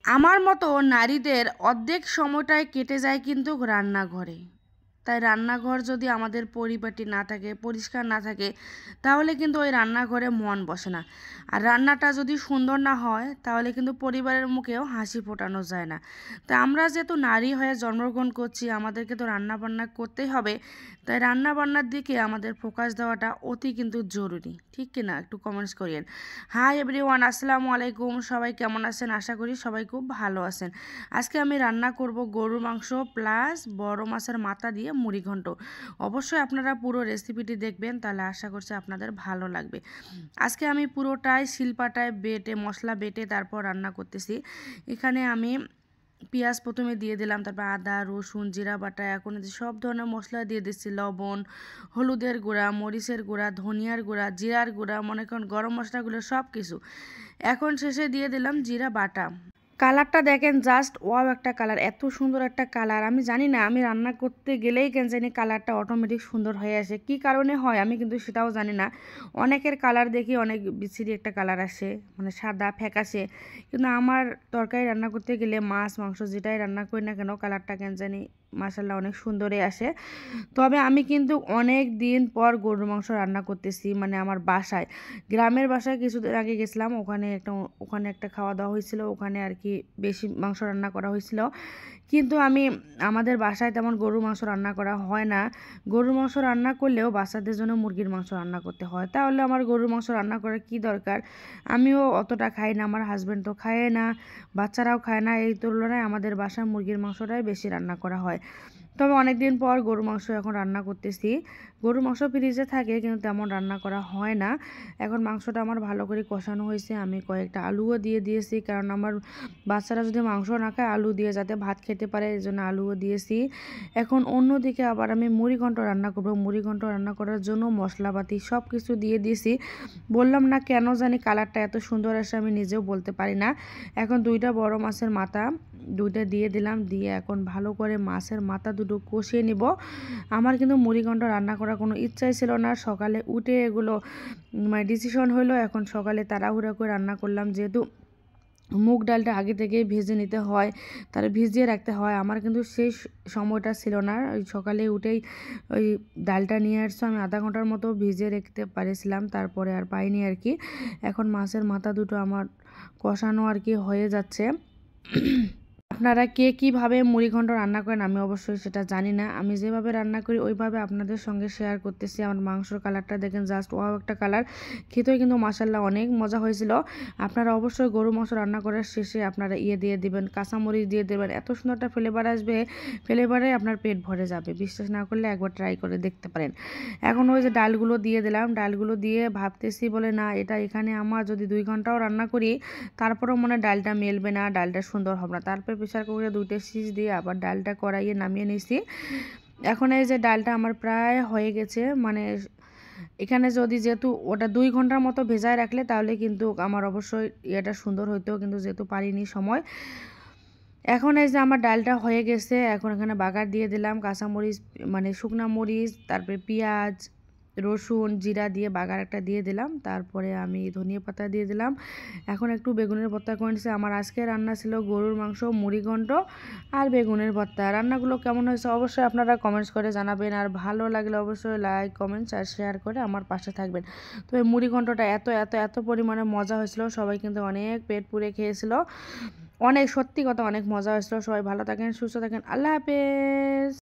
আমার মতো নারীদের অর্ধেক সময়টাই কেটে যায় কিন্তু রান্নাঘরে। তাই রান্নাঘর যদি আমাদের পরিপাটি না থাকে, পরিষ্কার না থাকে, তাহলে কিন্তু ওই রান্নাঘরে মন বসে না। আর রান্নাটা যদি সুন্দর না হয় তাহলে কিন্তু পরিবারের মুখেও হাসি ফোটানো যায় না। তা আমরা যেহেতু নারী হয়ে জন্মগ্রহণ করছি, আমাদেরকে তো রান্না বান্না করতেই হবে। তাই রান্না বান্নার দিকে আমাদের ফোকাস দেওয়াটা অতি কিন্তু জরুরি, ঠিক কি না? একটু কমেন্টস করিয়েন। হাই এভরিওয়ান, আসসালামু আলাইকুম। সবাই কেমন আছেন? আশা করি সবাই খুব ভালো আছেন। আজকে আমি রান্না করব গরুর মাংস প্লাস বড় মাছের মাথা দিয়ে মুড়িঘণ্ট। অবশ্যই আপনারা পুরো রেসিপিটি দেখবেন, তাহলে আশা করছি আপনাদের ভালো লাগবে। আজকে আমি পুরোটাই শিলপাটায় বেটে, মশলা বেটে তারপর রান্না করতেছি। এখানে আমি পেঁয়াজ প্রথমে দিয়ে দিলাম, তারপর আদা, রসুন, জিরা বাটা, এখন সব ধরনের মশলা দিয়ে দিচ্ছি। লবণ, হলুদের গুঁড়া, মরিচের গুঁড়া, ধনিয়ার গুঁড়া, জিরার গুঁড়া, মনে করেন গরম মশলাগুলো সব কিছু। এখন শেষে দিয়ে দিলাম জিরা বাটা। কালারটা দেখেন, জাস্ট ওয়াও একটা কালার, এত সুন্দর একটা কালার। আমি জানি না, আমি রান্না করতে গেলেই কেন জানি কালারটা অটোমেটিক সুন্দর হয়ে আসে। কি কারণে হয় আমি কিন্তু সেটাও জানি না। অনেকের কালার দেখি অনেক বিচ্ছিরি একটা কালার আসে, মানে সাদা ফ্যাকাশে। কিন্তু আমার তরকারি রান্না করতে গেলে মাছ মাংস যেটাই রান্না করি না কেন, কালারটা কেন জানি মাশাল্লাহ অনেক সুন্দরই আসে। তবে আমি কিন্তু অনেক দিন পর গরুর মাংস রান্না করতেছি, মানে আমার বাসায়। গ্রামের বাসায় কিছুদিন আগে গেছিলাম, ওখানে একটা খাওয়া দাওয়া হয়েছিল, ওখানে আর কি বেশি মাংস রান্না করা হয়েছিল। কিন্তু আমাদের বাসায় তেমন গরুর মাংস রান্না করা হয় না। গরুর মাংস রান্না করলেও বাচ্চাদের জন্য মুরগির মাংস রান্না করতে হয়। তাহলে আমার গরুর মাংস রান্না করার কী দরকার? আমিও অতটা খাই না, আমার হাজব্যান্ড তো খায় না, বাচ্চারাও খায় না। এই তুলনায় আমাদের বাসায় মুরগির মাংসটাই বেশি রান্না করা হয়। তবে অনেক দিন পর গরুর মাংস এখন রান্না করতেছি। গরুর মাংস ফ্রিজে থাকে কিন্তু তেমন রান্না করা হয় না। এখন মাংসটা আমার ভালো করে কষানো হয়েছে, আমি কয়েকটা আলুও দিয়ে দিয়েছি, কারণ আমার বাচ্চারা যদি মাংস না খায় আলু দিয়ে যাতে ভাত খেতে পারে, এই জন্য আলুও দিয়েছি। এখন অন্যদিকে আবার আমি মুড়িঘণ্ট রান্না করব। মুড়িঘণ্ট রান্না করার জন্য মশলাপাতি সব কিছু দিয়ে দিয়েছি। বললাম না, কেন জানি কালারটা এত সুন্দর আসে আমি নিজেও বলতে পারি না। এখন দুইটা বড় মাছের মাথা দুইটা দিয়ে দিলাম, দিয়ে এখন ভালো করে মাছের মাথা দুটো কষিয়ে নিব। আমার কিন্তু মুড়িঘণ্ট রান্না করার কোনো ইচ্ছাই ছিল না, সকালে উঠে এগুলো মানে ডিসিশন হলো। এখন সকালে তাড়াহুড়া করে রান্না করলাম, যেহেতু মুগ ডালটা আগে থেকেই ভেজে নিতে হয়, তার ভিজিয়ে রাখতে হয়। আমার কিন্তু সেই সময়টা ছিল না, ওই সকালে উঠেই ওই ডালটা নিয়ে আসছো, আমি আধা ঘন্টার মতো ভিজিয়ে রাখতে পারেছিলাম, তারপরে আর পাইনি আর কি। এখন মাছের মাথা দুটো আমার কষানো আর কি হয়ে যাচ্ছে। আপনারা কে কীভাবে মুড়িঘণ্ট রান্না করেন আমি অবশ্যই সেটা জানি না। আমি যেভাবে রান্না করি ওইভাবে আপনাদের সঙ্গে শেয়ার করতেছি। আমার মাংসর কালারটা দেখেন, জাস্ট ওয়াও একটা কালার। খেতেও কিন্তু মাশাল্লাহ অনেক মজা হয়েছিল। আপনারা অবশ্যই গরু মাংস রান্না করার শেষে আপনারা দিয়ে দিবেন, কাঁচামরিচ দিয়ে দেবেন, এত সুন্দর একটা ফ্লেভার আসবে, ফ্লেভারে আপনার পেট ভরে যাবে। বিশ্বাস না করলে একবার ট্রাই করে দেখতে পারেন। এখন ওই যে ডালগুলো দিয়ে দিলাম, ডালগুলো দিয়ে ভাবতেছি বলে না, এটা এখানে আমার যদি 2 ঘন্টাও রান্না করি তারপরেও মনে হয় ডালটা মেলবে না, ডালটা সুন্দর হবে না। তারপর প্রেসার কুকারে 2টা সিটি দিয়ে আবার ডালটা কড়াইয়ে নামিয়ে নিয়েছি। এখন এই যে ডালটা আমার প্রায় হয়ে গেছে, মানে এখানে যদি যেহেতু ওটা 2 ঘন্টার মতো ভেজায় রাখলে তাহলে কিন্তু আমার অবশ্যই এটা সুন্দর হইতো, কিন্তু যেহেতু পারিনি সময়। এখন এই যে আমার ডালটা হয়ে গেছে, এখন এখানে বাগার দিয়ে দিলাম, কাঁচামরিচ মানে শুকনা মরিচ, তারপরে পেঁয়াজ, রসুন, জিরা দিয়ে বাগার একটা দিয়ে দিলাম, তারপরে আমি ধনিয়া পাতা দিয়ে দিলাম। এখন একটু বেগুনের ভর্তা করে নিয়েছি। আমার আজকে রান্না ছিল গরুর মাংস, মুড়িঘণ্ট আর বেগুনের ভর্তা। রান্নাগুলো কেমন হয়েছে অবশ্যই আপনারা কমেন্টস করে জানাবেন, আর ভালো লাগলে অবশ্যই লাইক, কমেন্টস আর শেয়ার করে আমার পাশে থাকবেন। তো এই মুড়িঘণ্টটা এত এত এত পরিমাণে মজা হয়েছিল, সবাই কিন্তু অনেক পেট পুড়ে খেয়েছিল। অনেক, সত্যি কথা অনেক মজা হয়েছিল। সবাই ভালো থাকেন, সুস্থ থাকেন, আল্লাহ হাফেজ।